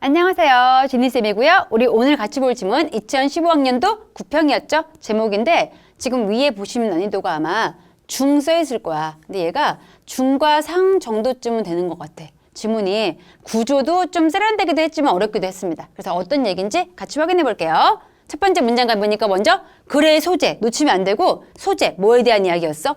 안녕하세요. 지니쌤이고요. 우리 오늘 같이 볼 질문 2015학년도 9평이었죠? 제목인데 지금 위에 보시면 난이도가 아마 중 써 있을 거야. 근데 얘가 중과 상 정도쯤은 되는 것 같아. 지문이 구조도 좀 세련되기도 했지만 어렵기도 했습니다. 그래서 어떤 얘기인지 같이 확인해 볼게요. 첫 번째 문장 가보니까 먼저 글의 소재 놓치면 안 되고 소재 뭐에 대한 이야기였어?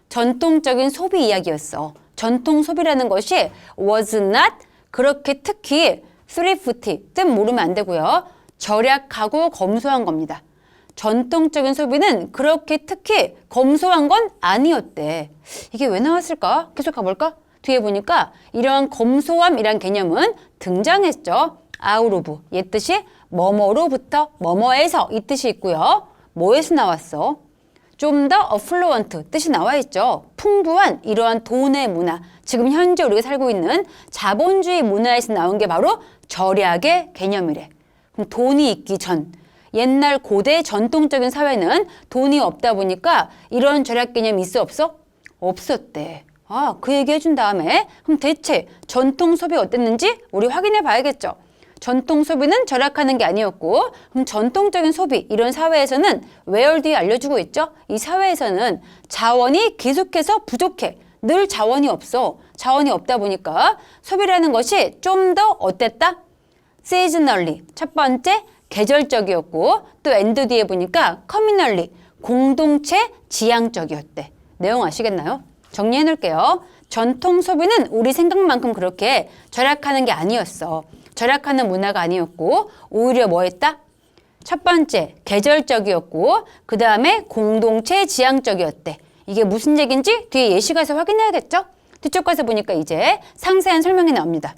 전통적인 소비 이야기였어. 전통 소비라는 것이 was not 그렇게 특히 thrifty 뜻 모르면 안 되고요. 절약하고 검소한 겁니다. 전통적인 소비는 그렇게 특히 검소한 건 아니었대. 이게 왜 나왔을까? 계속 가볼까? 뒤에 보니까 이러한 검소함이란 개념은 등장했죠. out of 옛 뜻이 뭐뭐로부터 뭐뭐에서 이 뜻이 있고요. 뭐에서 나왔어? 좀 더 affluent 뜻이 나와 있죠. 풍부한 이러한 돈의 문화. 지금 현재 우리가 살고 있는 자본주의 문화에서 나온 게 바로 절약의 개념이래. 그럼 돈이 있기 전 옛날 고대 전통적인 사회는 돈이 없다 보니까 이런 절약 개념이 있어 없어? 없었대. 그 얘기 해준 다음에 그럼 대체 전통 소비 어땠는지 우리 확인해 봐야겠죠. 전통 소비는 절약하는 게 아니었고 그럼 전통적인 소비 이런 사회에서는 where 뒤에 알려주고 있죠. 이 사회에서는 자원이 계속해서 부족해. 늘 자원이 없어. 자원이 없다 보니까 소비라는 것이 좀 더 어땠다? seasonally 첫 번째 계절적이었고 또 and 뒤에 보니까 communally 공동체 지향적이었대. 내용 아시겠나요? 정리해 놓을게요. 전통 소비는 우리 생각만큼 그렇게 절약하는 게 아니었어. 절약하는 문화가 아니었고 오히려 뭐 했다? 첫 번째 계절적이었고 그 다음에 공동체 지향적이었대. 이게 무슨 얘기인지 뒤에 예시 가서 확인해야겠죠? 뒤쪽 가서 보니까 이제 상세한 설명이 나옵니다.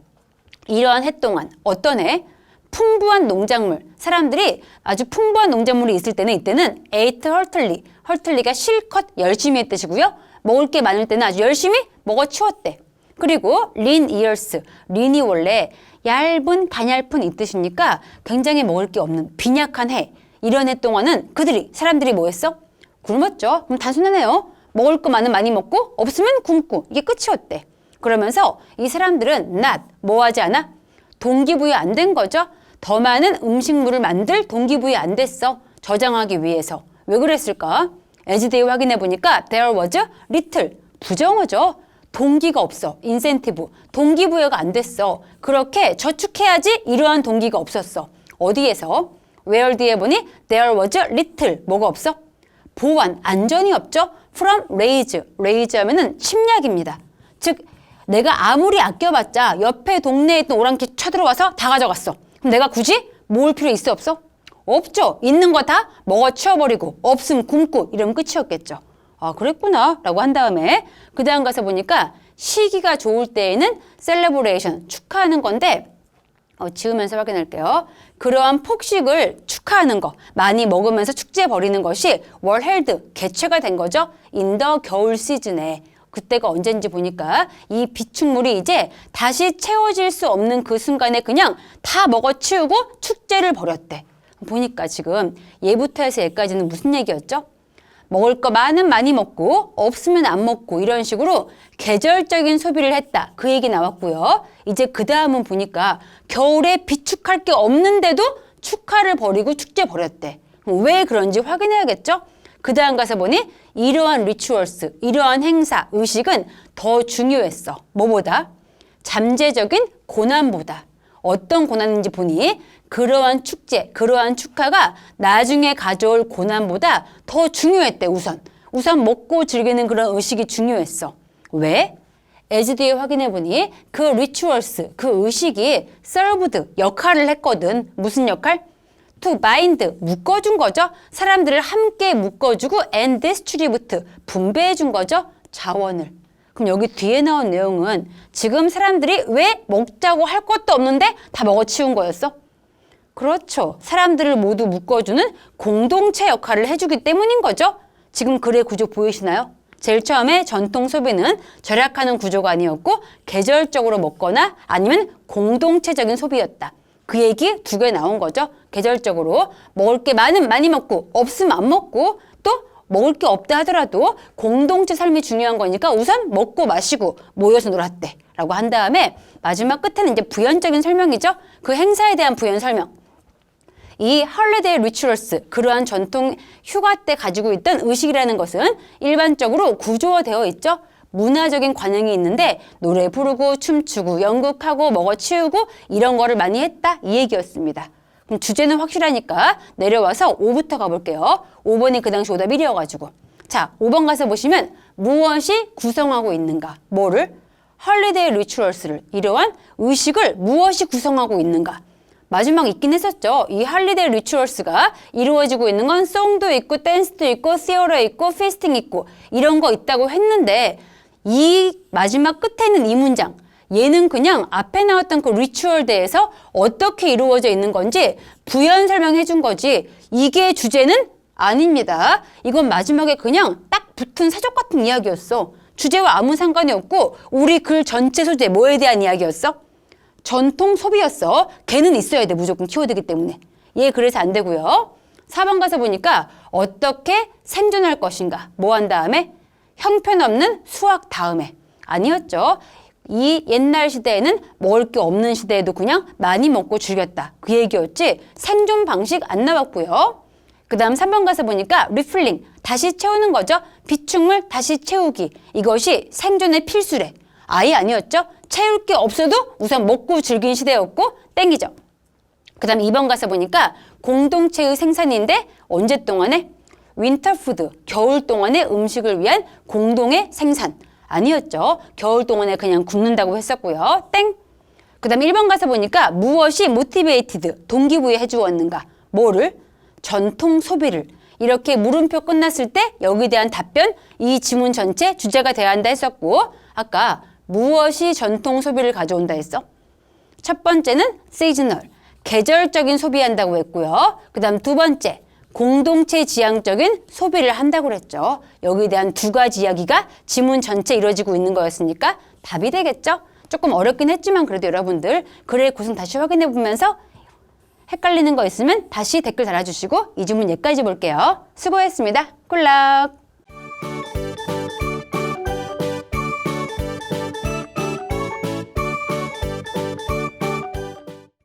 이러한 해 동안 어떤 해? 풍부한 농작물. 사람들이 아주 풍부한 농작물이 있을 때는 이때는 ate heartily. heartily가 실컷 열심히 했 뜻이고요. 먹을 게 많을 때는 아주 열심히 먹어치웠대. 그리고 lean years. lean이 원래 얇은, 가냘픈 이 뜻이니까 굉장히 먹을 게 없는 빈약한 해. 이런 해 동안은 사람들이 뭐 했어? 굶었죠. 그럼 단순하네요. 먹을 거 많이 먹고 없으면 굶고 이게 끝이었대. 그러면서 이 사람들은 not 뭐 하지 않아? 동기부여 안 된 거죠. 더 많은 음식물을 만들 동기부여 안 됐어. 저장하기 위해서. 왜 그랬을까? as 뒤에 확인해 보니까 there was little 부정어죠. 동기가 없어. 인센티브. 동기부여가 안 됐어. 그렇게 저축해야지 이러한 동기가 없었어. 어디에서? where 뒤에 보니 there was little 뭐가 없어? 보완, 안전이 없죠. from raise. raise 하면은 침략입니다. 즉 내가 아무리 아껴봤자 옆에 동네에 있던 오랑캐 쳐들어와서 다 가져갔어. 그럼 내가 굳이 모을 필요 있어 없어? 없죠. 있는 거 다 먹어치워버리고 없음 굶고 이러면 끝이었겠죠. 그랬구나 라고 한 다음에 그 다음 가서 보니까 시기가 좋을 때에는 celebration 축하하는 건데 지우면서 확인할게요. 그러한 폭식을 축하하는 거 많이 먹으면서 축제 벌이는 것이 were held 개최가 된 거죠. in the 겨울 시즌에. 그때가 언젠지 보니까 이 비축물이 이제 다시 채워질 수 없는 그 순간에 그냥 다 먹어치우고 축제를 벌였대. 보니까 지금 얘부터 해서 얘까지는 무슨 얘기였죠? 먹을 거 많이 먹고 없으면 안 먹고 이런 식으로 계절적인 소비를 했다. 그 얘기 나왔고요. 이제 그 다음은 보니까 겨울에 비축할 게 없는데도 축하를 벌이고 축제 벌였대. 왜 그런지 확인해야겠죠? 그 다음 가서 보니 이러한 리추얼스, 이러한 행사, 의식은 더 중요했어. 뭐보다? 잠재적인 고난보다. 어떤 고난인지 보니 그러한 축제, 그러한 축하가 나중에 가져올 고난보다 더 중요했대. 우선 먹고 즐기는 그런 의식이 중요했어. 왜? as 뒤에 확인해 보니 그 리추얼스, 그 의식이 served 역할을 했거든. 무슨 역할? to bind 묶어준 거죠. 사람들을 함께 묶어주고 and distribute 분배해준 거죠. 자원을. 그럼 여기 뒤에 나온 내용은 지금 사람들이 왜 먹자고 할 것도 없는데 다 먹어치운 거였어? 그렇죠. 사람들을 모두 묶어주는 공동체 역할을 해주기 때문인 거죠. 지금 글의 구조 보이시나요? 제일 처음에 전통 소비는 절약하는 구조가 아니었고 계절적으로 먹거나 아니면 공동체적인 소비였다. 그 얘기 두 개 나온 거죠. 계절적으로 먹을 게 많이 먹고 없으면 안 먹고 또 먹을 게 없다 하더라도 공동체 삶이 중요한 거니까 우선 먹고 마시고 모여서 놀았대 라고 한 다음에 마지막 끝에는 이제 부연적인 설명이죠. 그 행사에 대한 부연 설명. 이 헐리데이 리추얼스, 그러한 전통 휴가 때 가지고 있던 의식이라는 것은 일반적으로 구조화되어 있죠. 문화적인 관행이 있는데 노래 부르고 춤추고 연극하고 먹어치우고 이런 거를 많이 했다 이 얘기였습니다. 그럼 주제는 확실하니까 내려와서 5부터 가볼게요. 5번이 그 당시 오답 1이어가지고. 자, 5번 가서 보시면 무엇이 구성하고 있는가? 뭐를? 헐리데이 리추얼스를, 이러한 의식을 무엇이 구성하고 있는가? 마지막 있긴 했었죠. 이 헐리데이 리추얼스가 이루어지고 있는 건 송도 있고 댄스도 있고 시어러 있고 피스팅 있고 이런 거 있다고 했는데 이 마지막 끝에는 이 문장, 얘는 그냥 앞에 나왔던 그 리추얼 대에서 어떻게 이루어져 있는 건지 부연 설명해 준 거지 이게 주제는 아닙니다. 이건 마지막에 그냥 딱 붙은 사족 같은 이야기였어. 주제와 아무 상관이 없고 우리 글 전체 소재 뭐에 대한 이야기였어? 전통 소비였어. 걔는 있어야 돼. 무조건 키워드이기 때문에. 얘 그래서 안 되고요. 4번 가서 보니까 어떻게 생존할 것인가. 뭐 한 다음에? 형편없는 수확 다음에. 아니었죠. 이 옛날 시대에는 먹을 게 없는 시대에도 그냥 많이 먹고 즐겼다. 그 얘기였지. 생존 방식 안 나왔고요. 그 다음 3번 가서 보니까 리필링. 다시 채우는 거죠. 비축물 다시 채우기. 이것이 생존의 필수래. 아예 아니었죠. 채울 게 없어도 우선 먹고 즐긴 시대였고 땡이죠. 그 다음 2번 가서 보니까 공동체의 생산인데 언제 동안에? 윈터푸드, 겨울 동안의 음식을 위한 공동의 생산. 아니었죠. 겨울 동안에 그냥 굽는다고 했었고요. 땡. 그 다음 1번 가서 보니까 무엇이 모티베이티드, 동기부여 해주었는가? 뭐를? 전통 소비를. 이렇게 물음표 끝났을 때 여기에 대한 답변, 이 지문 전체 주제가 돼야 한다 했었고 아까 무엇이 전통 소비를 가져온다 했어? 첫 번째는 seasonal, 계절적인 소비한다고 했고요. 그 다음 두 번째, 공동체 지향적인 소비를 한다고 그랬죠. 여기에 대한 두 가지 이야기가 지문 전체 이루어지고 있는 거였으니까 답이 되겠죠? 조금 어렵긴 했지만 그래도 여러분들 글의 구성 다시 확인해 보면서 헷갈리는 거 있으면 다시 댓글 달아주시고 이 지문 여기까지 볼게요. 수고했습니다. 굿락!